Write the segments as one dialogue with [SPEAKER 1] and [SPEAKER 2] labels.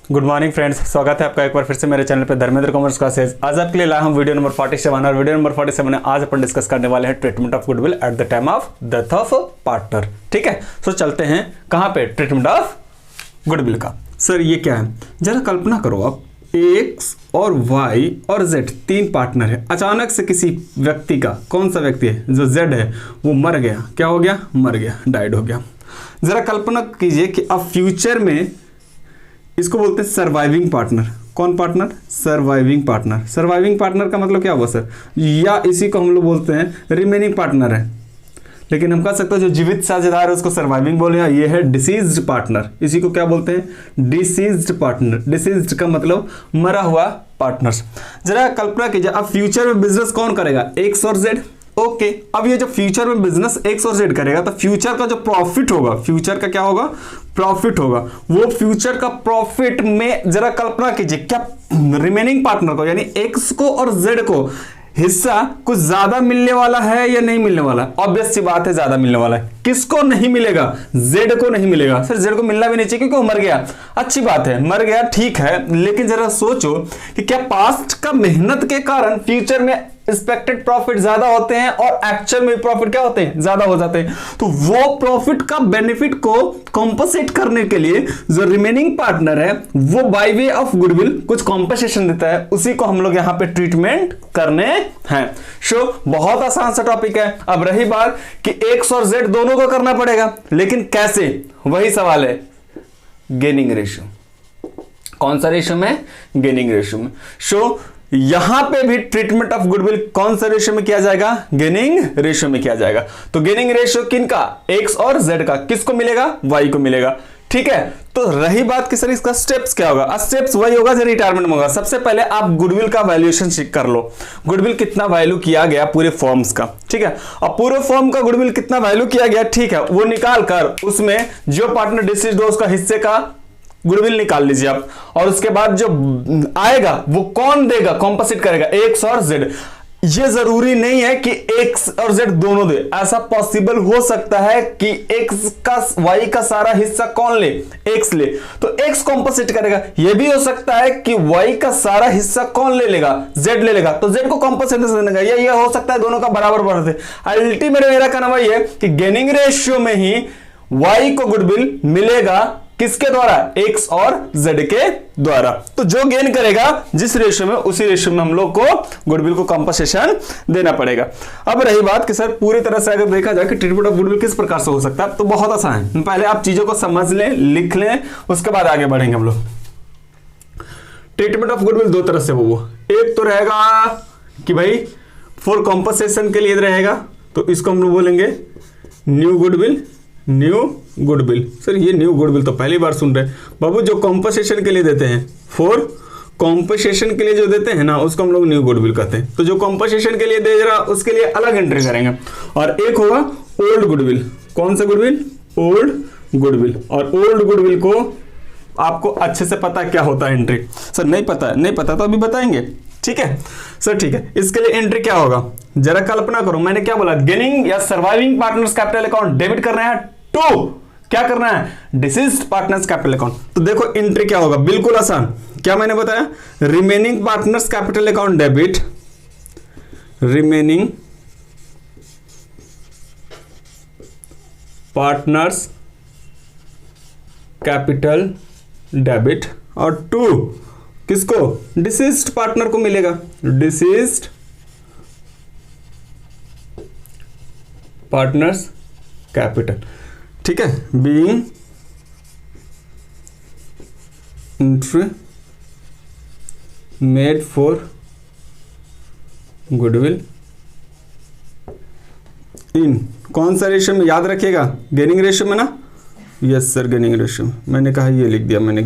[SPEAKER 1] Good morning friends, स्वागत है आपका एक बार फिर से मेरे चैनल पे धर्मेंद्र कॉमर्स क्लासेस। आज आपके लिए लाया हूं वीडियो नंबर 47 और वीडियो नंबर 47 में आज अपन डिस्कस करने वाले हैं treatment of goodwill eight the time of death of partner. ठीक है, सो चलते हैं कहां पे, ट्रीटमेंट ऑफ गुडविल का। सर ये क्या है, जरा कल्पना करो आप, एक्स और वाई और जेड तीन पार्टनर है। अचानक से किसी व्यक्ति का, कौन सा व्यक्ति है, जो जेड है वो मर गया। क्या हो गया? मर गया, डाइड हो गया। जरा कल्पना कीजिए कि अब फ्यूचर में इसको बोलते हैं सर्वाइविंग पार्टनर। कौन partner? Surviving partner. Surviving partner का मतलब क्या हुआ सर? या इसी को हम लोग बोलते हैं रिमेनिंग पार्टनर है, लेकिन हम कह सकते हैं जो जीवित साझेदार है उसको सर्वाइविंग बोले। ये है डिसीज्ड पार्टनर, इसी को क्या बोलते हैं? Deceased partner. डिसीज्ड का मतलब मरा हुआ पार्टनर। जरा कल्पना कीजिए अब फ्यूचर में बिजनेस कौन करेगा? एक्स और जेड। ओके, अब ये जो फ्यूचर में बिजनेस एक्स और जेड करेगा तो फ्यूचर का जो प्रॉफिट होगा, फ्यूचर का क्या होगा? प्रॉफिट होगा। वो फ्यूचर का प्रॉफिट में जरा कल्पना कीजिए क्या रिमेनिंग पार्टनर को यानी एक्स को और जेड को हिस्सा कुछ ज्यादा मिलने वाला है या नहीं मिलने वाला? ऑब्वियस सी बात है, ज्यादा मिलने वाला है। किसको नहीं मिलेगा? जेड को नहीं मिलेगा। सर जेड को मिलना भी नहीं चाहिए क्योंकि वो मर गया। अच्छी बात है, मर गया, ठीक है, लेकिन जरा सोचो कि क्या पास्ट का मेहनत के कारण फ्यूचर में एक्सपेक्टेड प्रॉफिट ज्यादा होते हैं और एक्चुअल में प्रॉफिट क्या होते हैं? ज्यादा हो जाते हैं। तो वो प्रॉफिट का बेनिफिट को कॉम्पनसेट करने के लिए जो रिमेनिंग पार्टनर है वो बाय वे ऑफ गुडविल कुछ कॉम्पनसेशन देता है, उसी को हम लोग यहां पे ट्रीटमेंट करने हैं। शो बहुत आसान सा टॉपिक है। अब रही बात कि एक्स और जेड दोनों को करना पड़ेगा, लेकिन कैसे? वही सवाल है, गेनिंग रेशियो। कौन सा रेशियो में? गेनिंग रेशियो में। शो यहां पे भी ट्रीटमेंट ऑफ गुडविल कौन सा रेशियो में किया जाएगा? गेनिंग रेशियो में किया जाएगा। तो गेनिंग रेशियो किनका? एक्स और जेड का। किसको मिलेगा? वाई को मिलेगा। ठीक है, तो रही बात कि सर इसका स्टेप्स क्या होगा? स्टेप्स वही होगा जो रिटायरमेंट में होगा। सबसे पहले आप गुडविल का वैल्यूएशन चेक कर लो, गुडविल कितना वैल्यू किया गया पूरे फॉर्म्स का। ठीक है, अब पूरे फॉर्म का गुडविल कितना वैल्यू किया गया, ठीक है, वो निकाल कर उसमें जो पार्टनर डिसीज्ड हो उसका हिस्से का गुडविल निकाल लीजिए आप, और उसके बाद जो आएगा वो कौन देगा? कॉम्पोजिट करेगा एक्स और जेड। ये जरूरी नहीं है कि एक्स और जेड दोनों दे, ऐसा पॉसिबल हो सकता है कि एक्स का वाई का सारा हिस्सा कौन ले? एक्स ले, तो एक्स कॉम्पोजिट करेगा। यह भी हो सकता है कि वाई का सारा हिस्सा कौन ले लेगा? जेड ले लेगा, तो जेड को कॉम्पोजिट देगा। ये हो सकता है दोनों का बराबर बराबर थे। अल्टीमेट मेरा कहना वही है कि गेनिंग रेशियो में ही वाई को गुडविल मिलेगा। किसके द्वारा? एक्स और जेड के द्वारा। तो जो गेन करेगा जिस रेशियो में, उसी रेशियो में हम लोग को गुडविल को कंपनसेशन देना पड़ेगा। अब रही बात कि सर पूरी तरह से अगर देखा जाए कि ट्रीटमेंट ऑफ गुडविल किस प्रकार से हो सकता है, तो बहुत आसान है। पहले आप चीजों को समझ लें, लिख लें, उसके बाद आगे बढ़ेंगे हम लोग। ट्रीटमेंट ऑफ गुडविल दो तरह से हो, एक तो रहेगा कि भाई फॉर कंपनसेशन के लिए रहेगा, तो इसको हम लोग बोलेंगे new goodwill. New goodwill, sir ये न्यू गुडविल तो पहली बार सुन रहे हैं बाबू। जो कॉम्पनसेशन के लिए देते हैं, फॉर कॉम्पनसेशन के लिए जो देते हैं ना, उसको हम लोग न्यू गुडविल कहते हैं। तो जो कॉम्पनसेशन के लिए दे रहा उसके लिए अलग एंट्री करेंगे। और एक होगा ओल्ड गुडविल। कौन सा गुडविल? Old goodwill. और ओल्ड गुडविल को आपको अच्छे से पता क्या होता है एंट्री? सर नहीं पता, नहीं पता तो अभी बताएंगे। ठीक है सर, ठीक है, इसके लिए एंट्री क्या होगा? जरा कल्पना करो, मैंने क्या बोला? गेनिंग या surviving partners capital account debit करना है टू क्या करना है? Deceased partners capital account. तो देखो एंट्री क्या होगा, बिल्कुल आसान। क्या मैंने बताया? Remaining partners capital account debit, remaining partners capital debit, और टू किसको? डिसीज्ड पार्टनर को मिलेगा। Deceased partners capital. ठीक है, being entry made for goodwill in कौन सा रेशियो में? याद रखिएगा गेनिंग रेशियो में ना। Yes sir, gaining ratio. मैंने कहा ये लिख दिया मैंने,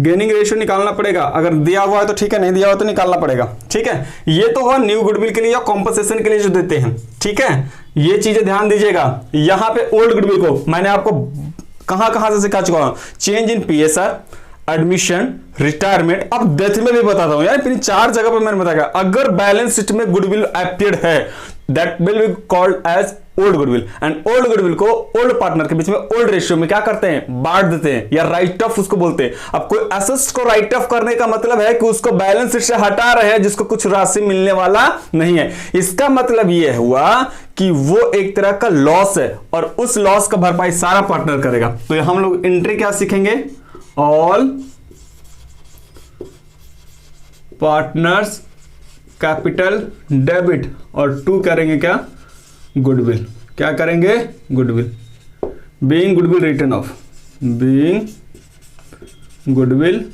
[SPEAKER 1] गेनिंग रेशियो निकालना पड़ेगा। अगर दिया हुआ है तो ठीक है, नहीं दिया हुआ तो निकालना पड़ेगा। ठीक है, ये तो हुआ न्यू गुडविल के लिए या कॉम्पनसेशन के लिए जो देते हैं। ठीक है, ये चीजें ध्यान दीजिएगा। यहां पे ओल्ड गुडविल को मैंने आपको कहां से सिखा चुका हूं, change in PSR, admission, retirement, अब डेथ में भी बताता हूं यार, इन चार जगह पर मैंने बताया अगर बैलेंस शीट में गुडविल अपीयर्ड है that will be called as old goodwill, and old goodwill को ओल्ड पार्टनर के बीच में ओल्ड रेशियो में क्या करते हैं, बांट देते हैं, या राइट ऑफ उसको बोलते हैं। अब कोई एसेट्स को राइट ऑफ करने का मतलब है कि उसको बैलेंस शीट से हटा रहे हैं जिसको कुछ राशि मिलने वाला नहीं है। इसका मतलब यह हुआ कि वो एक तरह का लॉस है और उस लॉस का भरपाई सारा पार्टनर करेगा। तो हम लोग एंट्री क्या सीखेंगे, ऑल पार्टनर्स कैपिटल डेबिट, और टू करेंगे क्या, गुडविल। क्या करेंगे, goodwill. Being goodwill written off, being goodwill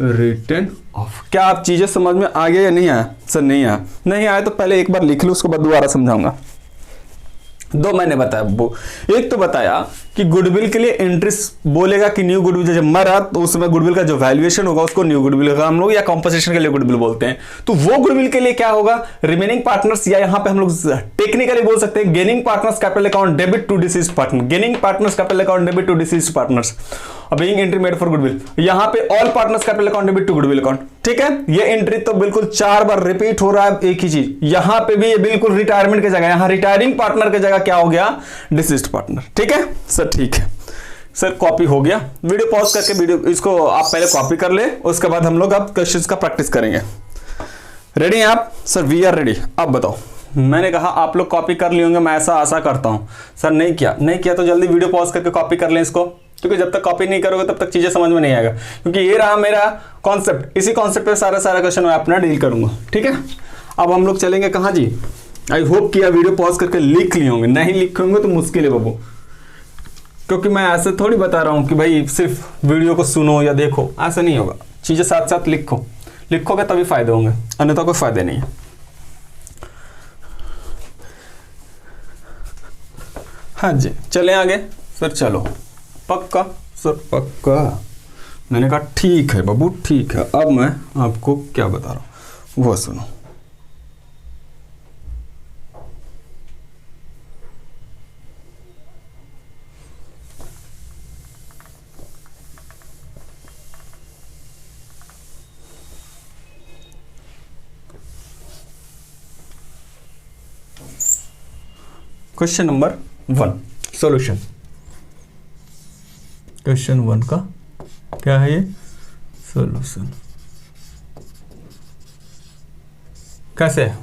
[SPEAKER 1] written of. क्या आप चीजें समझ में आ गया या नहीं आया? सर नहीं आया, नहीं आया तो पहले एक बार लिख लो, उसके बाद दोबारा समझाऊंगा। दो मैंने बताया, वो एक तो बताया कि गुडविल के लिए एंट्री बोलेगा कि न्यू गुडविल, जब मरा तो उस समय गुडविल का जो वैल्यूएशन होगा उसको न्यू गुडविल का हम लोग या कॉम्पोजिशन के लिए गुडविल बोलते हैं। तो वो गुडविल के लिए क्या होगा, रिमेनिंग पार्टनर्स, या यहां पे हम लोग टेक्निकली बोल सकते हैं gaining partners capital account debit to deceased partner, gaining partners capital account debit to deceased partners, being entry made for goodwill. यहां पे all partners capital account debit to goodwill account. ठीक है, ये एंट्री तो बिल्कुल 4 बार रिपीट हो रहा है एक ही चीज। यहां पे भी ये बिल्कुल रिटायरमेंट की जगह, यहां रिटायरिंग पार्टनर की जगह क्या हो गया, डिसीज्ड पार्टनर। ठीक है सर, ठीक है सर, कॉपी हो गया। वीडियो पॉज करके वीडियो इसको आप पहले कॉपी कर ले, उसके बाद हम लोग अब क्वेश्चंस का प्रैक्टिस करेंगे। रेडी हैं आप? Sir we are ready. अब बताओ, मैंने कहा आप लोग कॉपी कर लिए होंगे, मैं ऐसा आशा करता हूं। सर नहीं किया तो जल्दी वीडियो पॉज करके कॉपी कर लें इसको, क्योंकि जब तक कॉपी नहीं करोगे तब तक चीजें समझ में नहीं आएगा। क्योंकि ये रहा मेरा कॉन्सेप्ट, इसी कॉन्सेप्ट पे सारा क्वेश्चन मैं अपना डील करूंगा। ठीक है, अब हम लोग चलेंगे कहाँ जी। आई होप कि वीडियो पॉज करके लिख लिए होंगे, नहीं लिखे होंगे तो मुश्किल है बाबू, क्योंकि मैं ऐसे थोड़ी बता रहा हूं कि भाई सिर्फ वीडियो को सुनो या देखो, ऐसा नहीं होगा। चीजें साथ साथ लिखोगे तभी फायदे होंगे, अन्यथा कोई फायदे नहीं है। हाँ जी, चले आगे। सर चलो, पक्का सर पक्का। मैंने कहा ठीक है बाबू ठीक है। अब मैं आपको क्या बता रहा हूं वो सुनो। Question number 1 solution. क्वेश्चन 1 का क्या है ये, सॉल्यूशन। कैसे है,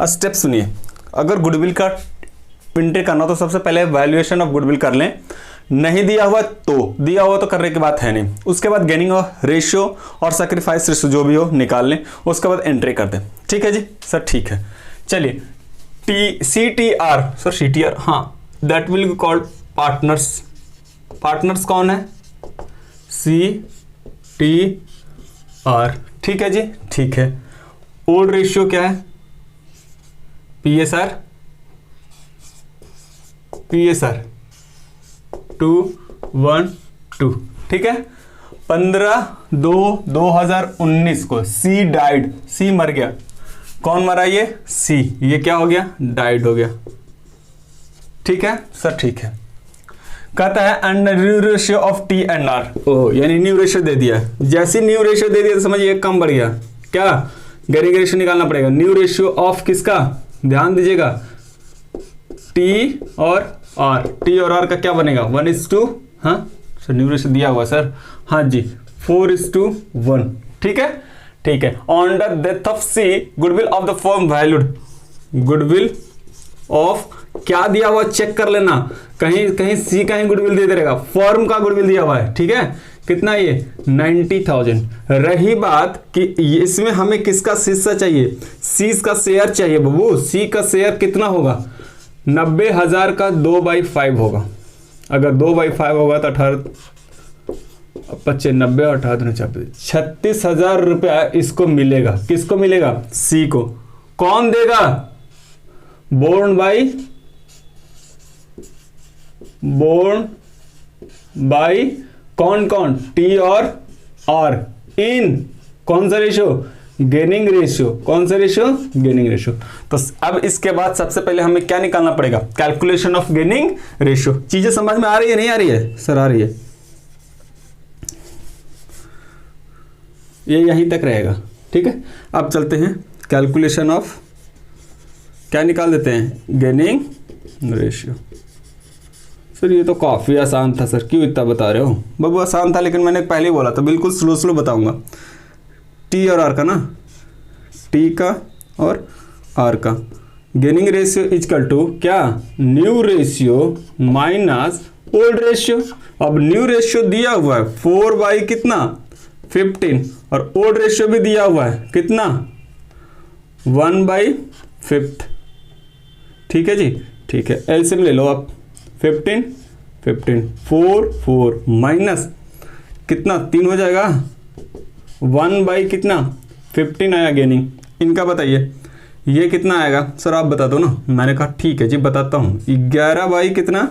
[SPEAKER 1] स्टेप सुनिए। अगर गुडविल का एंट्री करना तो सबसे पहले वैल्यूएशन ऑफ गुडविल कर लें, नहीं दिया हुआ तो करने की बात है नहीं। उसके बाद गेनिंग रेशियो और सैक्रिफाइस रेशियो जो भी हो निकाल लें, उसके बाद एंट्री कर दें। ठीक है जी सर, ठीक है। चलिए CTR सर, CTR हाँ, that will be called partners. Partners कौन है, CTR। ठीक है जी, ठीक है। ओल्ड रेशियो क्या है, PSR 2:1:2। ठीक है। 15/2/2019 को C डाइड, C मर गया। कौन मरा, ये C, ये क्या हो गया, डाइड हो गया। ठीक है सर, ठीक है। कहता है and new ratio of T and R, ओ यानी न्यू रेशियो दे दिया। जैसे न्यू रेशियो दे दिया तो समझिए एक कम बढ़ गया, क्या गेनिंग रेशियो निकालना पड़ेगा। न्यू रेशियो ऑफ किसका, ध्यान दीजिएगा, T और R। T और R का क्या बनेगा, 1:2। हाँ सर, न्यू रेशियो दिया हुआ सर, हाँ जी 4:1। ठीक है, ठीक है। On the death of C goodwill of the firm valued, goodwill of क्या दिया हुआ चेक कर लेना, कहीं C कहीं गुडविल दे देगा, फर्म का गुडविल दिया हुआ है। ठीक है, कितना ये 90,000। रही बात कि इसमें हमें किसका हिस्सा चाहिए, C का शेयर चाहिए बाबू। C का शेयर कितना होगा, 90,000 का 2/5 होगा। अगर 2/5 होगा तो 90 और 36,000 रुपया इसको मिलेगा। किसको मिलेगा, C को। कौन देगा, बोर्न बाई कौन T और R इन कौन सा रेशियो, गेनिंग रेशियो। कौन सा रेशियो, गेनिंग रेशियो। तो अब इसके बाद सबसे पहले हमें क्या निकालना पड़ेगा, कैलकुलेशन ऑफ गेनिंग रेशियो। चीजें समझ में आ रही है, नहीं आ रही है सर, आ रही है। ये यहीं तक रहेगा। ठीक है, अब चलते हैं कैलकुलेशन ऑफ क्या निकाल देते हैं, गेनिंग रेशियो। सर ये तो काफ़ी आसान था सर, क्यों इतना बता रहे हो? बाबू आसान था, लेकिन मैंने पहले ही बोला था बिल्कुल स्लो स्लो बताऊंगा। टी और आर का ना, टी का और आर का गेनिंग रेशियो इजकल टू क्या, new ratio minus old ratio. अब न्यू रेशियो दिया हुआ है 4 बाई कितना 15, और ओल्ड रेशियो भी दिया हुआ है कितना 1/5। ठीक है जी, ठीक है। एलसीएम ले लो आप, 15 15 4 4 माइनस कितना 3 हो जाएगा 1 बाई कितना 15 आया गेनिंग। इनका बताइए ये कितना आएगा सर, आप बता दो ना। मैंने कहा ठीक है जी बताता हूँ। 11 बाई कितना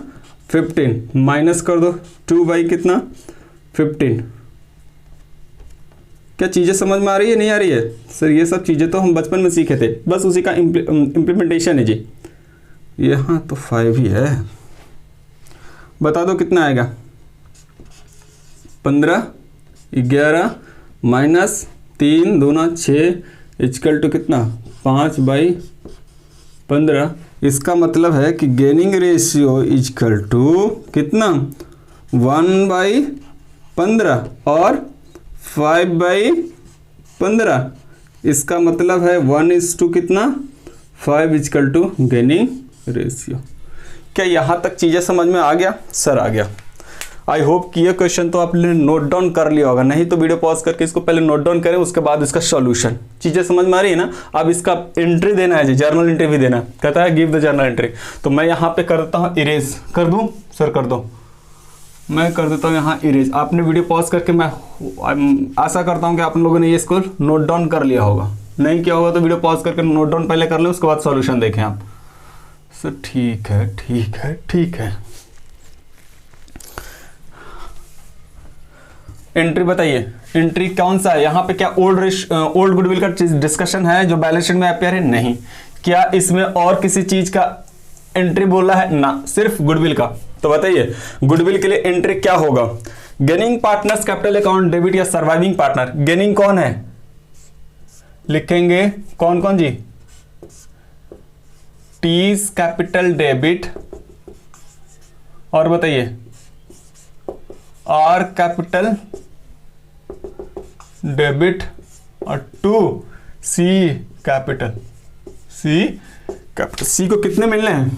[SPEAKER 1] 15 माइनस कर दो 2 बाई कितना 15। क्या चीज़ें समझ में आ रही है, नहीं आ रही है? सर ये सब चीज़ें तो हम बचपन में सीखे थे, बस उसी का इम्प्लीमेंटेशन है जी। यहाँ तो 5 ही है, बता दो कितना आएगा 15 11 माइनस 3 दूना 6 इजकल टू कितना 5/15। इसका मतलब है कि गेनिंग रेशियो इजकल टू कितना 1/15 और 5/15। इसका मतलब है 1:2 कितना 5 इजकल टू गेनिंग रेशियो। क्या यहाँ तक चीज़ें समझ में आ गया? सर आ गया। आई होप कि ये क्वेश्चन तो आपने नोट डाउन कर लिया होगा, नहीं तो वीडियो पॉज करके इसको पहले नोट डाउन करें, उसके बाद इसका सॉल्यूशन। चीज़ें समझ में आ रही है ना? अब इसका एंट्री देना है जी, जर्नल एंट्री भी देना। कहता है गिव द जर्नल एंट्री, तो मैं यहाँ पे कर देता हूँ इरेज। कर दूँ सर? कर दो, मैं कर देता हूँ यहाँ इरेज। आपने वीडियो पॉज करके, मैं आशा करता हूँ कि आप लोगों ने ये इसको नोट डाउन कर लिया होगा। नहीं किया होगा तो वीडियो पॉज करके नोट डाउन पहले कर लें, उसके बाद सॉल्यूशन देखें आप। सर ठीक है ठीक है ठीक है। एंट्री बताइए, एंट्री कौन सा है यहाँ पे? क्या ओल्ड गुडविल का डिस्कशन है जो बैलेंस शीट में अपेयर है? नहीं। क्या इसमें और किसी चीज का एंट्री बोला है? ना, सिर्फ गुडविल का। तो बताइए गुडविल के लिए एंट्री क्या होगा? Gaining partners capital account debit या सर्वाइविंग पार्टनर। गेनिंग कौन है लिखेंगे, कौन कौन जी? टीज कैपिटल डेबिट, और बताइए आर कैपिटल डेबिट, और 2 सी कैपिटल। सी को कितने मिलने हैं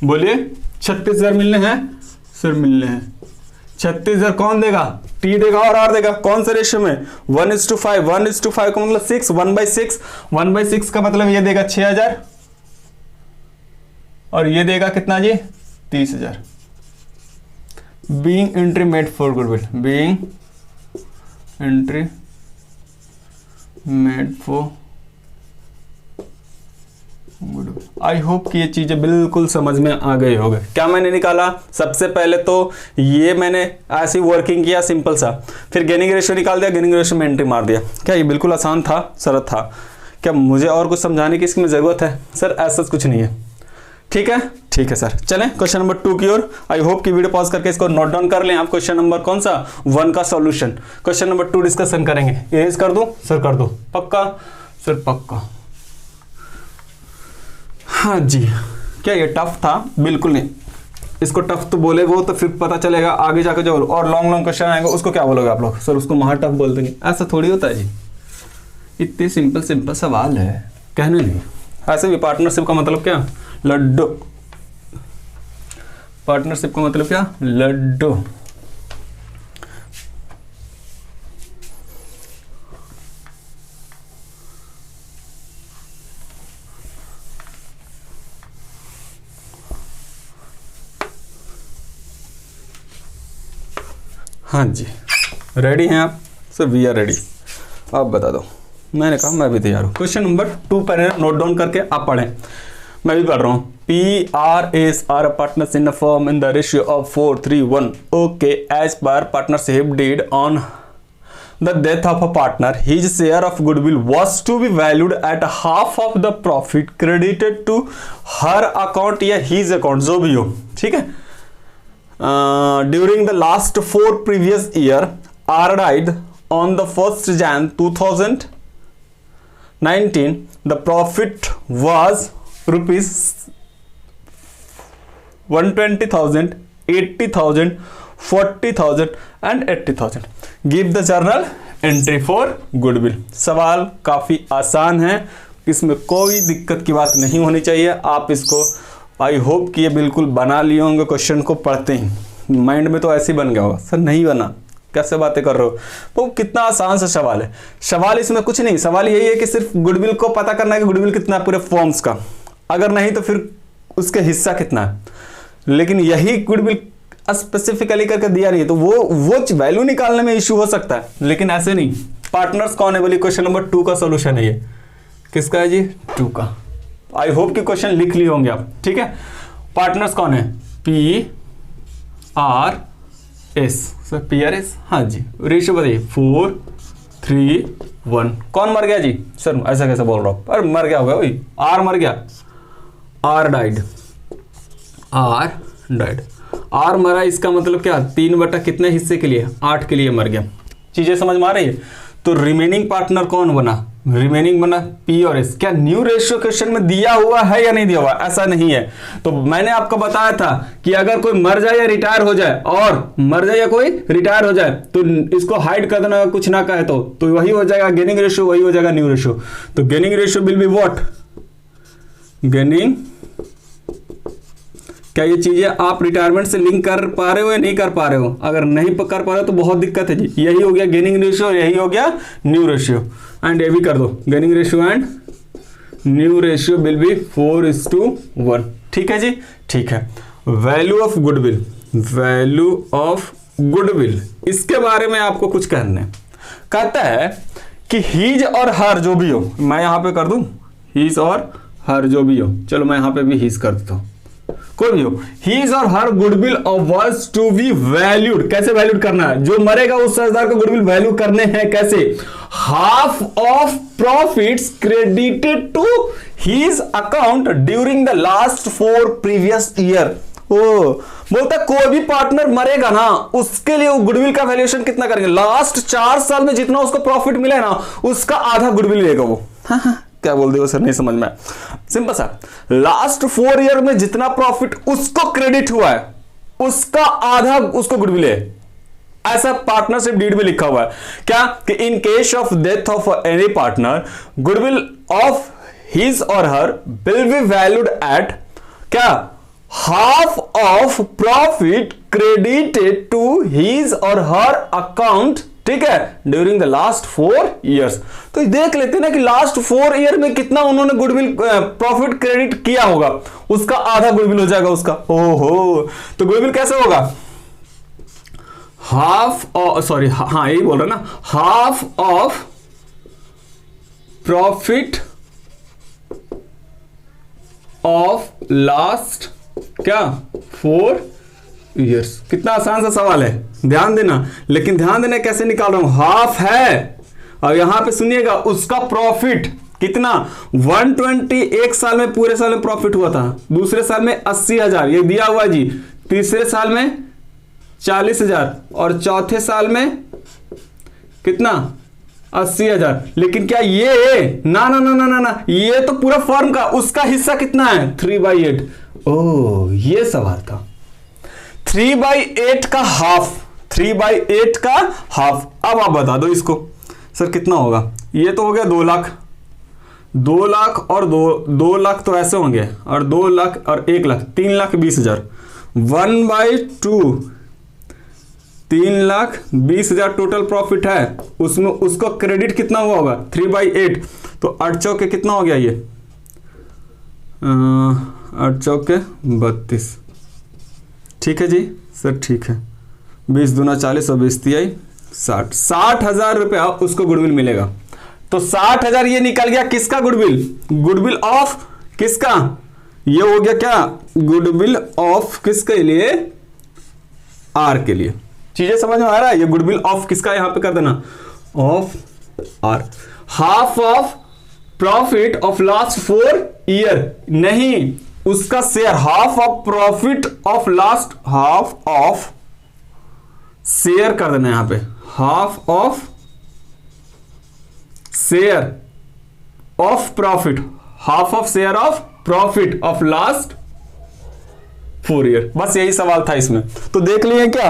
[SPEAKER 1] बोलिए? 36,000 मिलने हैं सर, मिलने हैं 36,000। कौन देगा? टी देगा और आर देगा। कौन सा रेशियो में? 1:5। 1:5 का मतलब 6, 1/6। 1/6 का मतलब ये देगा 6,000, और ये देगा कितना जी 30,000। Being entry made for goodwill, being entry made for goodwill. I hope कि ये चीजें बिल्कुल समझ में आ गई होगी। क्या मैंने निकाला? सबसे पहले तो ये मैंने ऐसी वर्किंग किया सिंपल सा, फिर गेनिंग रेशियो निकाल दिया, गेनिंग रेशियो में एंट्री मार दिया। क्या ये बिल्कुल आसान था, सरल था? क्या मुझे और कुछ समझाने की इसमें जरूरत है? सर ऐसा कुछ नहीं है। ठीक है ठीक है सर। चलें क्वेश्चन नंबर 2 की ओर। आई होप कि वीडियो पॉज करके इसको नोट डाउन कर लें आप। क्वेश्चन नंबर कौन सा 1 का सॉल्यूशन। क्वेश्चन नंबर 2 डिस्कशन करेंगे। इरेज कर दूं सर? कर दो, पक्का सर? पक्का। हाँ जी। क्या ये टफ था? बिल्कुल नहीं। इसको टफ तो बोलेगा वो तो फिर पता चलेगा आगे जाकर जो और लॉन्ग लॉन्ग क्वेश्चन आएंगे उसको क्या बोलोगे आप लोग? सर उसको महा टफ बोल देंगे। ऐसा थोड़ी होता है जी, इतने सिंपल सिंपल सवाल है, कहने नहीं। ऐसे भी पार्टनरशिप का मतलब क्या? लड्डू। पार्टनरशिप का मतलब क्या? लड्डू। हाँ जी, रेडी हैं आप? Sir we are ready. आप बता दो। मैंने कहा मैं भी तैयार हूँ। क्वेश्चन नंबर 2 पर नोट डाउन करके आप पढ़ें, मैं भी पढ़ रहा हूँ। PRs are partners in a firm in the ratio of 4:3:1. Okay, as per partnership deed on the death of a partner, his share of goodwill was to be valued at half of the profit credited to her account या his account, जो भी हो। ठीक है। During the last 4 previous year, R died on the 1st Jan 2019. The profit was rupees 120,000, 80,000, 40,000 and 80,000। Give the journal entry for goodwill. सवाल काफ़ी आसान है, इसमें कोई दिक्कत की बात नहीं होनी चाहिए। आप इसको आई होप कि ये बिल्कुल बना लिए होंगे क्वेश्चन को पढ़ते ही। माइंड में तो ऐसे ही बन गया होगा, सर नहीं बना, कैसे बातें कर रहे हो। वो कितना आसान सा सवाल है। सवाल इसमें कुछ नहीं, सवाल यही है कि सिर्फ गुडविल को पता करना है कि गुडविल कितना है पूरे फॉर्म्स का, अगर नहीं तो फिर उसके हिस्सा कितना है। लेकिन यही गुडविल स्पेसिफिकली करके दिया नहीं है, तो वो वैल्यू निकालने में इश्यू हो सकता है, लेकिन ऐसे नहीं। पार्टनर्स कौन है बोली, क्वेश्चन नंबर 2 का सोल्यूशन है ये। किसका है जी, 2 का। आई होप कि क्वेश्चन लिख लिए होंगे आप, ठीक है। पार्टनर्स कौन है, PRS, सर PRS, हाँ जी। रेशियो बताइए 4, 3, 1। कौन मर गया जी, सर ऐसा कैसे बोल रहा हूं, अरे मर गया होगा भाई, R मर गया, R डाइड, R मरा, इसका मतलब क्या, 3 बटा कितने हिस्से के लिए, 8 के लिए मर गया। चीजें समझ में आ रही है। तो रिमेनिंग पार्टनर कौन बना, रिमेनिंग बना P और S। क्या न्यू रेशियो क्वेश्चन में दिया हुआ है या नहीं दिया हुआ, ऐसा नहीं है। तो मैंने आपको बताया था कि अगर कोई मर जाए या रिटायर हो जाए, और मर जाए या कोई रिटायर हो जाए, तो इसको हाइड कर देना, कुछ ना कहे तो वही हो जाएगा गेनिंग रेशियो, वही हो जाएगा न्यू रेशियो। तो gaining ratio will be what, gaining. क्या ये चीजें आप रिटायरमेंट से लिंक कर पा रहे हो या नहीं कर पा रहे हो, अगर नहीं कर पा रहे हो तो बहुत दिक्कत है जी। यही हो गया गेनिंग रेशियो, यही हो गया न्यू रेशियो, एंड ये भी कर दो, gaining ratio and new ratio will be 4:1। ठीक है जी, ठीक है। Value of goodwill, value of goodwill, इसके बारे में आपको कुछ कहना है। कहता है कि हीज और हर जो भी हो, मैं यहां पे कर दूं हीज और हर जो भी हो, चलो मैं यहां पे भी हीज कर देता हूं, कोई भी हो, हीज और her goodwill was to be valued. कैसे वैल्यूड करना है, जो मरेगा उस सरदार को गुडविल वैल्यू करने हैं। कैसे, half of profits credited to his account during the last 4 previous year. ओ बोलता कोई भी पार्टनर मरेगा ना, उसके लिए वो गुडविल का वैल्यूएशन कितना करेंगे, लास्ट 4 साल में जितना उसको प्रॉफिट मिला है ना, उसका आधा गुडविल लेगा वो। क्या बोल दे सर, नहीं समझ में। सिंपल सा, लास्ट 4 ईयर में जितना प्रॉफिट उसको क्रेडिट हुआ है, उसका आधा उसको गुडविल है। ऐसा पार्टनरशिप डीड में लिखा हुआ है। क्या कि in case of death of any partner, goodwill of his और her will be valued at क्या, half of profit credited to his और हर अकाउंट, ठीक है, ड्यूरिंग द लास्ट 4 इयर्स। तो देख लेते हैं ना कि लास्ट 4 ईयर में कितना उन्होंने गुडविल प्रॉफिट क्रेडिट किया होगा, उसका आधा गुडविल हो जाएगा उसका। ओहो, तो गुडविल कैसे होगा, हाफ, सॉरी हाँ यही बोल रहा ना, half of profit of last क्या 4 ईयर्स। कितना आसान सा सवाल है, ध्यान देना। लेकिन ध्यान देना कैसे निकाल रहा हूं, हाफ है और यहां पे सुनिएगा उसका प्रॉफिट कितना, 120 एक साल में, पूरे साल में प्रॉफिट हुआ था, दूसरे साल में 80,000 ये दिया हुआ जी, तीसरे साल में 40,000 और चौथे साल में कितना 80,000। लेकिन क्या ये ना ना ना ना ना ना, ये तो पूरा फर्म का, उसका हिस्सा कितना है 3/8। ओ ये सवाल था, 3/8 का हाफ, 3/8 का हाफ। अब आप बता दो इसको, सर कितना होगा, ये तो हो गया 2 लाख, 2 लाख और 2 लाख तो ऐसे होंगे, और 2 लाख और 1 लाख, 3,20,000, 1/2, 3,20,000 टोटल प्रॉफिट है, उसमें उसको क्रेडिट कितना हुआ होगा 3/8, तो 8 चौके कितना हो गया ये 8 चौके 32। ठीक है जी सर, ठीक है, 20 दूना 40 और 20 तिहाई 60, 60,000 रुपया उसको गुडविल मिलेगा। तो 60,000 ये निकल गया किसका गुडविल, गुडविल ऑफ किसका, ये हो गया क्या, गुडविल ऑफ किसके लिए, आर के लिए। चीजें समझ में आ रहा है, ये गुडविल ऑफ किसका, यहां पे कर देना of R. Half of profit of last 4 year, नहीं उसका share, half of profit of last, half of share कर देना यहां पे, half of share of profit, half of share of profit of last 4 year. बस यही सवाल था इसमें। तो देख लिए क्या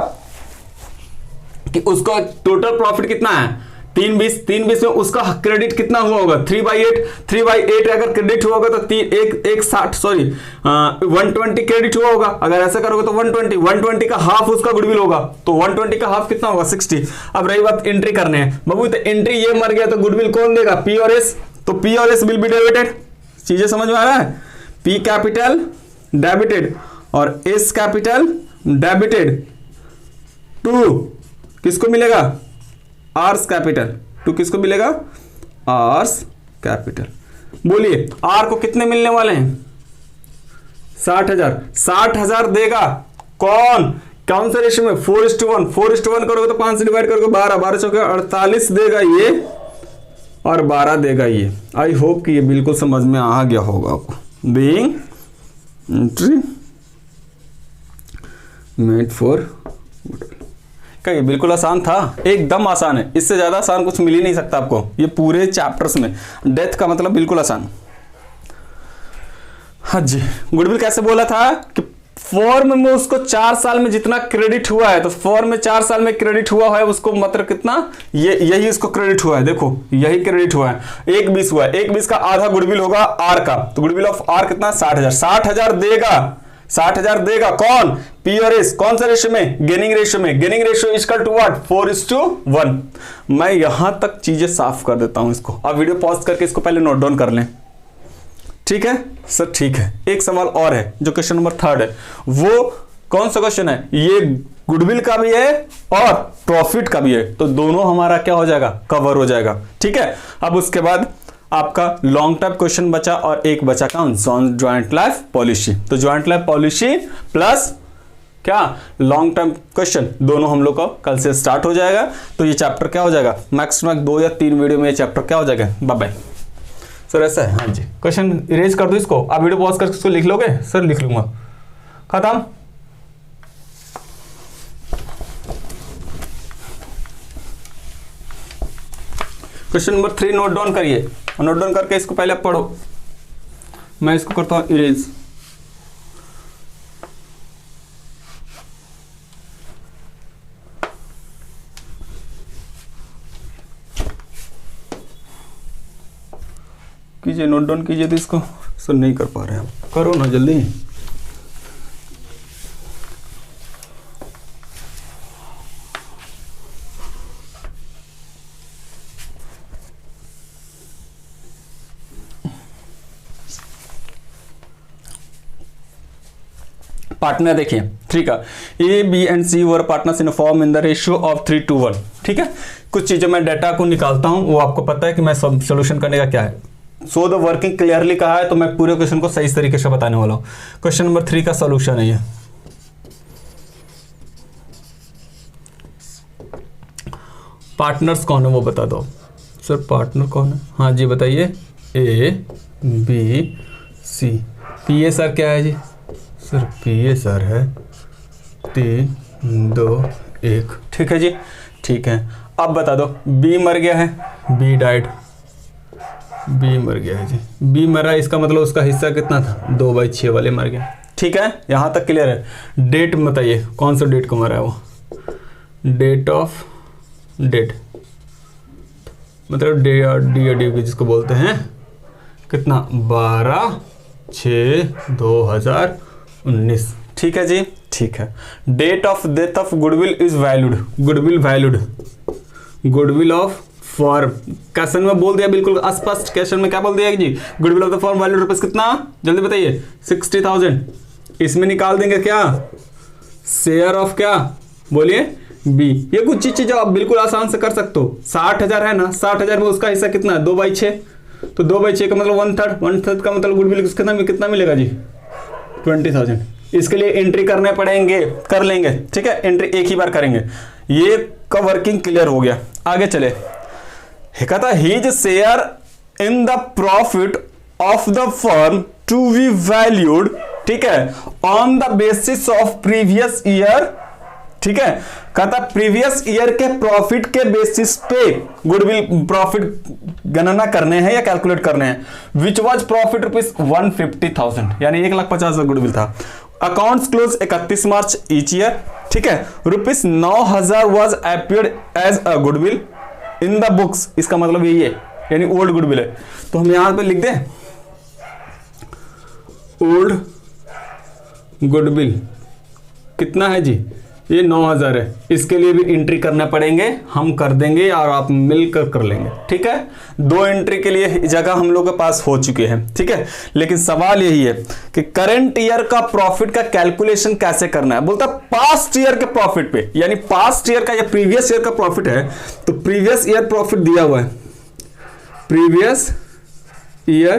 [SPEAKER 1] कि उसका टोटल प्रॉफिट कितना है 320 में उसका क्रेडिट कितना हुआ होगा 3/8 अगर क्रेडिट हुआ होगा तो 120 क्रेडिट हुआ होगा। अगर ऐसा करोगे तो 120 का हाफ उसका गुडविल होगा, तो 120 का हाफ कितना होगा 60। अब रही बात एंट्री करने हैं बाबू, तो एंट्री ये मर गया तो गुडविल कौन देगा पी और एस, तो पी और एस विल बी डेबिटेड। चीजें समझ में आ रहा है, पी कैपिटल डेबिटेड और एस कैपिटल डेबिटेड टू किसको मिलेगा आर्स कैपिटल, टू किसको मिलेगा आर्स कैपिटल। बोलिए आर को कितने मिलने वाले हैं 60,000 देगा कौन सा रेशियो में 4:1 करोगे तो 5 से डिवाइड करोगे 12 चौके 48 देगा ये और 12 देगा ये। आई होप कि ये बिल्कुल समझ में आ गया होगा आपको। बीइंग एंट्री मेड फॉर ये बिल्कुल आसान था, एकदम आसान है, इससे ज्यादा आसान कुछ मिल ही नहीं सकता आपको ये पूरे चैप्टर्स में। डेथ का मतलब बिल्कुल आसान। हाँ जी, गुडविल कैसे बोला था कि फॉर्म में उसको 4 साल में जितना क्रेडिट हुआ है, तो फॉर्म में 4 साल में क्रेडिट हुआ है उसको मतलब कितना, यही इसको क्रेडिट हुआ है, देखो यही क्रेडिट हुआ है 1/20 हुआ है, 1/20 का आधा गुडविल होगा आर का, तो गुडविल ऑफ आर कितना 60,000 देगा कौन पी और एस, कौन सा रेशियो में gaining ratio equal to what 4:1। मैं यहां तक चीजें साफ कर देता हूं इसको, आप वीडियो पॉज करके इसको पहले नोट डाउन कर लें, ठीक है सर। ठीक है, एक सवाल और है जो क्वेश्चन नंबर 3 है, वो कौन सा क्वेश्चन है, ये गुडविल का भी है और प्रॉफिट का भी है, तो दोनों हमारा क्या हो जाएगा कवर हो जाएगा, ठीक है। अब उसके बाद आपका लॉन्ग टर्म क्वेश्चन बचा और एक बचा कौन ज्वाइंट लाइफ पॉलिसी, तो ज्वाइंट लाइफ पॉलिसी प्लस क्या लॉन्ग टर्म क्वेश्चन दोनों हम लोग को कल से स्टार्ट हो जाएगा। तो ये चैप्टर क्या हो जाएगा मैक्सिमम 2 या 3 वीडियो में ये चैप्टर क्या हो जाएगा, बाय बाय। सर ऐसा है, हाँ जी क्वेश्चन इरेज कर दो इसको, आप वीडियो पॉज करके इसको लिख लोगे, सर लिख लूंगा, खत्म। क्वेश्चन नंबर 3 नोट डाउन करिए, नोट डाउन करके इसको पहले आप पढ़ो, मैं इसको करता हूं इरेज। कीजिए नोट डाउन कीजिए, तो इसको सर नहीं कर पा रहे हैं, करो ना जल्दी। पार्टनर देखिए 3 का A B and C were partners in firm in the ratio of 3:1, ठीक है। कुछ चीजें मैं डाटा को निकालता हूं, वो आपको पता है कि मैं सोल्यूशन करने का क्या है। सो द वर्किंग क्लियरली कहा है, तो मैं पूरे क्वेश्चन को सही तरीके से बताने वाला हूं। क्वेश्चन नंबर 3 का सोल्यूशन है ये, पार्टनर्स कौन है वो बता दो सर, पार्टनर कौन है, हाँ जी बताइए, A B C. P A sir क्या है जी, सर पी ए सर है 3 2 1, ठीक है जी, ठीक है। अब बता दो बी मर गया है, बी डाइड, बी मर गया है जी, बी मरा, इसका मतलब उसका हिस्सा कितना था 2/6 वाले मर गया, ठीक है, यहां तक क्लियर है। डेट बताइए कौन सा डेट को मरा है वो, डेट ऑफ डेट मतलब डी जिसको बोलते हैं, कितना 12/6/2019, ठीक है जी, ठीक है। Date of death of goodwill is valued, goodwill of firm, question में बोल दिया बिल्कुल स्पष्ट, क्वेश्चन में क्या बोल दिया जी, goodwill of the firm valued rupees कितना, जल्दी बताइए 60,000। इसमें निकाल देंगे क्या शेयर ऑफ क्या बोलिए बी, ये कुछ चीजें आप बिल्कुल आसान से कर सकते हो। 60,000 है ना, 60,000 में उसका हिस्सा कितना है 2/6, तो 2/6 का मतलब 1/3 का मतलब गुडविल कितना मिलेगा जी 20,000। इसके लिए एंट्री करने पड़ेंगे, कर लेंगे, ठीक है, एंट्री एक ही बार करेंगे। ये का वर्किंग क्लियर हो गया, आगे चले। कहता his share in the profit of the firm to be valued, ठीक है, on the basis of previous year ठीक है, कहता प्रीवियस ईयर के प्रॉफिट के बेसिस पे गुडविल प्रॉफिट गणना करने हैं या कैलकुलेट करने हैं। विच वाज प्रॉफिट ₹150,000, यानी 1,50,000 गुडविल था। Accounts close 31 March each year, ठीक है। ₹9,000 was appeared as a goodwill in the books, इसका मतलब यही है, यानी ओल्ड गुडविल है। तो हम यहां पे लिख दें ओल्ड गुडविल कितना है जी, ये 9,000 है। इसके लिए भी एंट्री करना पड़ेंगे, हम कर देंगे और आप मिलकर कर लेंगे, ठीक है। 2 एंट्री के लिए जगह हम लोग के पास हो चुके हैं, ठीक है। लेकिन सवाल यही है कि करंट ईयर का प्रॉफिट का कैलकुलेशन कैसे करना है। बोलता पास्ट ईयर के प्रॉफिट पे, यानी पास्ट ईयर का या प्रीवियस ईयर का प्रॉफिट है, तो प्रीवियस ईयर प्रॉफिट दिया हुआ है, previous year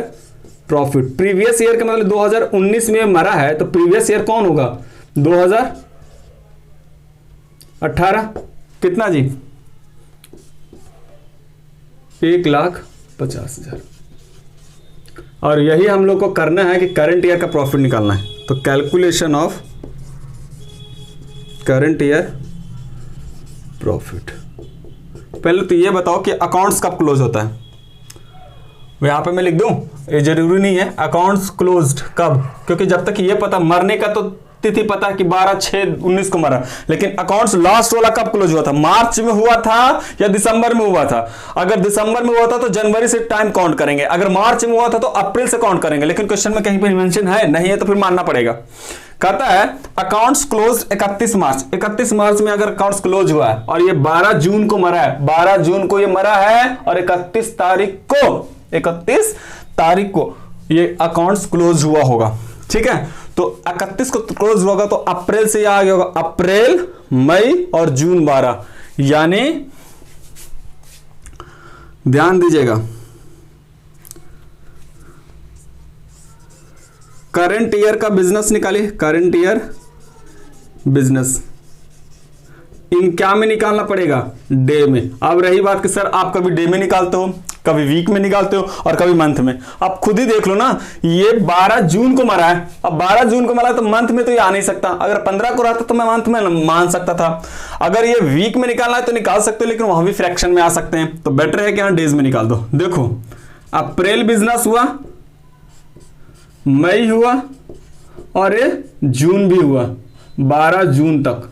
[SPEAKER 1] profit. Previous year का मतलब 2019 में मरा है, तो प्रीवियस ईयर कौन होगा, 2018, कितना जी, 1,50,000। और यही हम लोग को करना है कि करंट ईयर का प्रॉफिट निकालना है। तो calculation of current year profit. पहले तो ये बताओ कि अकाउंट्स कब क्लोज होता है। यहां पे मैं लिख दूं, ये जरूरी नहीं है अकाउंट्स क्लोज्ड कब, क्योंकि जब तक ये पता, मरने का तो तिथि पता है कि 12/6/19 को मरा, लेकिन अकाउंट्स लास्ट वाला कब क्लोज हुआ था, मार्च में हुआ था या दिसंबर में हुआ था। अगर दिसंबर में हुआ था तो जनवरी से टाइम काउंट करेंगे, अगर मार्च में हुआ था तो अप्रैल से काउंट करेंगे। लेकिन क्वेश्चन में कहीं पे मेंशन है नहीं है, तो फिर मानना पड़ेगा। कहता है अकाउंट्स क्लोज 31 मार्च। 31 मार्च में अगर अकाउंट्स क्लोज हुआ है और ये 12 जून को मरा है, 12 जून को ये मरा है और 31 तारीख को ये अकाउंट्स क्लोज हुआ होगा, ठीक है। तो 31 को क्लोज होगा तो अप्रैल से आ गया होगा, अप्रैल, मई और जून 12, यानी ध्यान दीजिएगा करंट ईयर का बिजनेस निकालिए, करंट ईयर बिजनेस इन क्या में निकालना पड़ेगा, डे में। अब रही बात कि सर आप कभी डे में निकालते हो, कभी वीक में निकालते हो और कभी मंथ में। आप खुद ही देख लो ना, ये 12 जून को मरा है, अब 12 जून को मरा है तो मंथ में तो ये आ नहीं सकता। अगर 15 को रहता तो मैं मंथ में मान सकता था। अगर ये वीक में निकालना है तो निकाल सकते हो, लेकिन वहां भी फ्रैक्शन में आ सकते हैं, तो बेटर है कि यहां डेज में निकाल दो। देखो अप्रैल बिजनेस हुआ, मई हुआ और ये जून भी हुआ, 12 जून तक।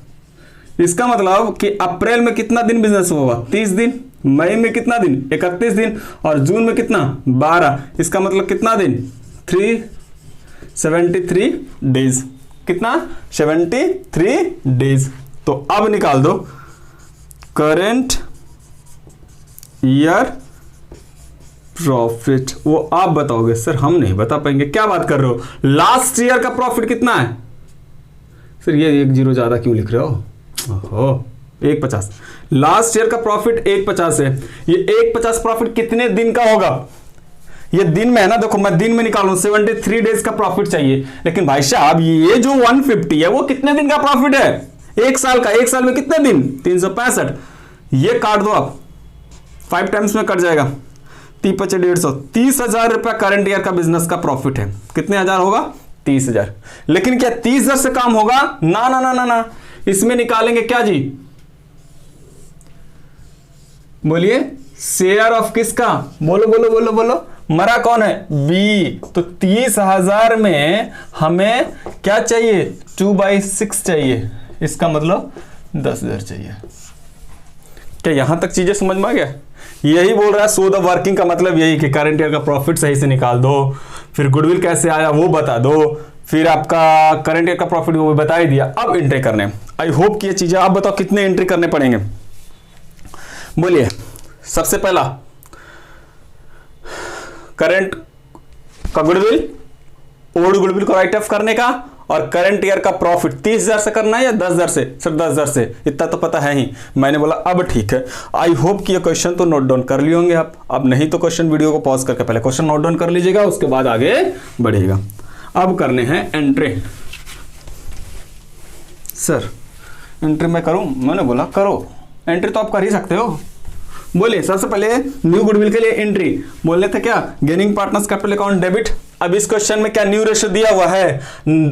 [SPEAKER 1] इसका मतलब कि अप्रैल में कितना दिन बिजनेस हुआ, 30 दिन, मई में कितना दिन, 31 दिन और जून में कितना, 12। इसका मतलब कितना दिन, 73 डेज। कितना, 73 डेज। तो अब निकाल दो करंट ईयर प्रॉफिट। वो आप बताओगे सर, हम नहीं बता पाएंगे। क्या बात कर रहे हो, लास्ट ईयर का प्रॉफिट कितना है सर, ये 1 0 ज्यादा क्यों लिख रहे हो, ओहो 150। लास्ट ईयर का प्रॉफिट 150 है। ये 150 प्रॉफिट कितने दिन का होगा, ये दिन में है ना। देखो मैं दिन में निकालूं, 73 डेज का प्रॉफिट चाहिए, लेकिन भाई साहब ये जो 150 है वो कितने दिन का प्रॉफिट है, 1 साल का। 1 साल में कितने दिन, 365। ये काट दो आप, 5 टाइम्स में कट जाएगा, 3×5=150। 30,000 रुपया करंट ईयर का बिजनेस का प्रॉफिट है। कितने हजार होगा, 30,000। लेकिन क्या 30,000 से काम होगा, ना ना ना ना ना, इसमें निकालेंगे क्या जी, बोलिए, शेयर ऑफ किसका, बोलो बोलो बोलो बोलो, मरा कौन है, बी। तो 30,000 में हमें क्या चाहिए, 2/6 चाहिए। इसका मतलब 10,000 चाहिए। क्या यहां तक चीजें समझ में आ गया। यही बोल रहा है शो द वर्किंग का मतलब यही कि करंट ईयर का प्रॉफिट सही से निकाल दो, फिर गुडविल कैसे आया वो बता दो, फिर आपका करंट ईयर का प्रॉफिट वो बता ही दिया। अब एंट्री करने, आई होप कि ये चीजें, आप बताओ कितने एंट्री करने पड़ेंगे, बोलिए। सबसे पहला करंट का गुडविल, ओल्ड गुडविल को राइट ऑफ करने का, और करंट ईयर का प्रॉफिट 30,000 से करना है या 10,000 से, सर 10,000 से, इतना तो पता है ही। मैंने बोला अब ठीक है। आई होप कि ये क्वेश्चन तो नोट डाउन कर लिए होंगे आप। अब नहीं तो क्वेश्चन वीडियो को पॉज करके पहले क्वेश्चन नोट डाउन कर लीजिएगा, उसके बाद आगे बढ़ेगा। अब करने हैं एंट्री। सर एंट्री मैं करूं, मैंने बोला करो, एंट्री तो आप कर ही सकते हो। बोलिए सबसे पहले न्यू गुडविल के लिए एंट्री बोल रहे थे क्या, gaining partners capital account debit, अब इस क्वेश्चन में क्या न्यू रेशियो दिया हुआ है?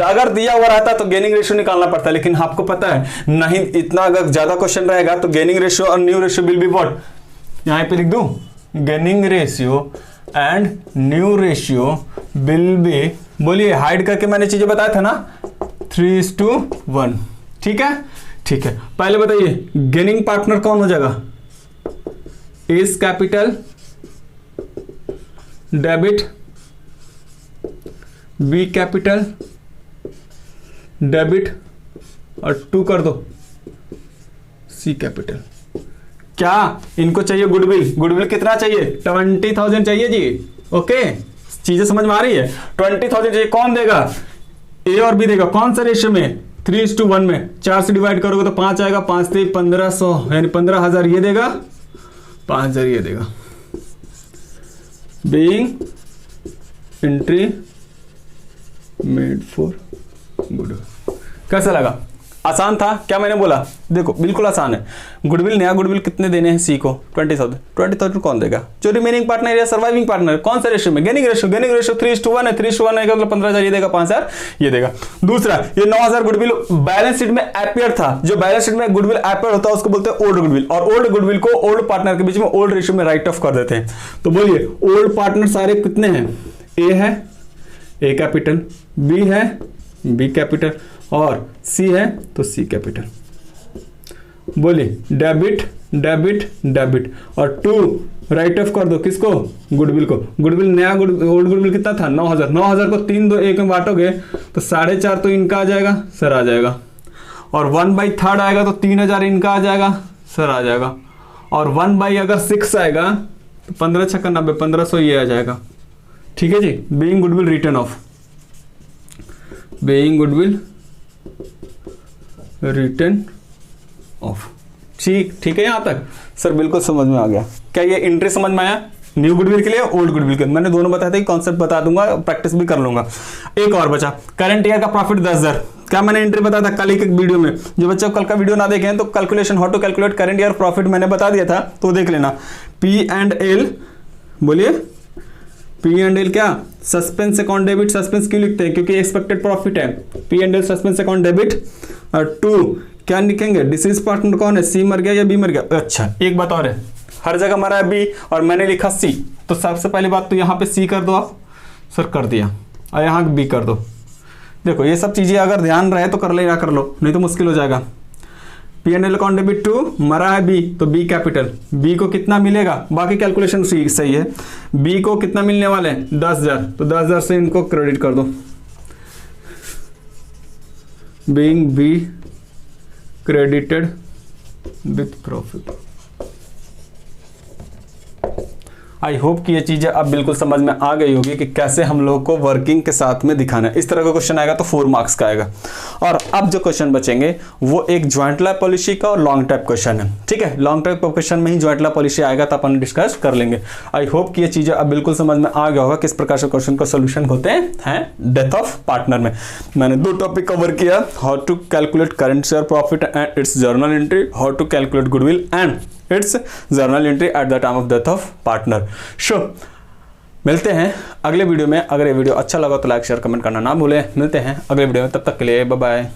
[SPEAKER 1] अगर दिया हुआ रहता तो गेनिंग रेशियो निकालना पड़ता, लेकिन आपको पता है नहीं, इतना अगर ज्यादा क्वेश्चन रहेगा तो गेनिंग रेशियो और new ratio will be what, यहां पे लिख दूं, gaining ratio and new ratio will be, बोलिए हाइड करके मैंने चीजें बताया था ना, 3:1। ठीक है, ठीक है। पहले बताइए गेनिंग पार्टनर कौन हो जाएगा? S capital debit B capital debit और 2 कर दो सी कैपिटल। क्या इनको चाहिए गुडविल? गुडविल कितना चाहिए? 20,000 चाहिए जी। ओके, चीजें समझ में आ रही है? 20,000 चाहिए। कौन देगा? ए और बी देगा। कौन सा रेशियो में? 3:1 में। 4 से डिवाइड करोगे तो 5 आएगा, 5 से 1500 यानी 15,000 ये देगा, 5,000 ये देगा। Being entry made for goodwill. कैसा लगा? आसान था क्या मैंने बोला? देखो बिल्कुल आसान है। गुडविल, नया गुडविल कितने देने हैं सी को? 20,000। 20,000 कौन देगा? जो रिमेनिंग पार्टनर या सर्वाइविंग पार्टनर, कौन सा रेशियो में? Gaining ratio. गेनिंग रेशियो 3:1 है। 3:1 है मतलब 15,000 ये देगा, 5,000 ये देगा। दूसरा, ये 9,000 गुडविल बैलेंस शीट में अपियर था। जो बैलेंस शीट में गुडविल अपियर होता है उसको बोलते हैं ओल्ड गुडविल, और ओल्ड गुडविल को ओल्ड पार्टनर के बीच में ओल्ड रेशियो में राइट ऑफ कर देते हैं। तो बोलिए ओल्ड पार्टनर सारे कितने हैं? ए है, ए कैपिटल, बी है, बी कैपिटल, और सी है तो सी कैपिटल। बोलिए डेबिट डेबिट डेबिट और 2 राइट ऑफ कर दो किसको? गुडविल को। गुडविल नया ओल्ड गुडविल कितना था? 9,000। 9,000 को 3 2 1 में बांटोगे तो 4.5 तो इनका आ जाएगा सर, आ जाएगा। और 1/3 आएगा तो 3,000 इनका आ जाएगा सर, आ जाएगा। और 1/6 आएगा तो 15 छक्का 90, 1500 ये आ जाएगा। ठीक है जी। Being goodwill written off, being goodwill written off. ठीक है यहां तक सर? बिल्कुल समझ में आ गया। क्या ये एंट्री समझ में आया? न्यू गुडविल के लिए, ओल्ड गुडविल के लिए मैंने दोनों बताया था, कॉन्सेप्ट बता दूंगा, प्रैक्टिस भी कर लूंगा। एक और बचा, करंट ईयर का प्रॉफिट 10,000। क्या मैंने एंट्री बताया था कल एक वीडियो में? जो बच्चे कल का वीडियो ना देखे हैं तो calculation, how to calculate current year profit मैंने बता दिया था, तो देख लेना। P&L, बोलिए P&L क्या? Suspense account debit. सस्पेंस क्यों लिखते हैं? क्योंकि एक्सपेक्टेड प्रॉफिट है। P&L suspense account debit. और 2 क्या लिखेंगे? डिसीज पार्टनर कौन है? सी मर गया या बी मर गया? अच्छा एक बात और है, हर जगह मरा है बी और मैंने लिखा सी, तो सबसे पहली बात तो यहाँ पे सी कर दो आप सर, कर दिया, और यहाँ बी कर दो। देखो ये सब चीजें अगर ध्यान रहे तो कर ले, या कर लो, नहीं तो मुश्किल हो जाएगा। P&L अकाउंट डेबिट 2, मरा है बी तो बी कैपिटल। बी को कितना मिलेगा? बाकी कैलकुलेशन सही है। बी को कितना मिलने वाले हैं? 10,000, तो 10,000 से इनको क्रेडिट कर दो। Being be credited with profit. I hope कि ये चीजें अब बिल्कुल समझ में आ गई होगी कि कैसे हम लोग को वर्किंग के साथ में दिखाना है। इस तरह का क्वेश्चन आएगा तो 4 मार्क्स का आएगा। और अब जो क्वेश्चन बचेंगे वो एक ज्वाइंट लैब पॉलिसी का और लॉन्ग टाइप क्वेश्चन है। ठीक है, लॉन्ग टाइप क्वेश्चन में ही ज्वाइंट लैब पॉलिसी आएगा तो अपन डिस्कस कर लेंगे। आई होप कि ये चीजें अब बिल्कुल समझ में आ गया होगा किस प्रकार से क्वेश्चन का सोल्यूशन होते हैं डेथ ऑफ पार्टनर में। मैंने 2 टॉपिक कवर किया, how to calculate current share profit and its journal entry, how to calculate goodwill and its journal entry at the time of death of partner. Sure, मिलते हैं अगले video में। अगर ये video अच्छा लगा तो लाइक शेयर कमेंट करना ना भूलें। मिलते हैं अगले वीडियो में, तब तक के लिए बाय बाय।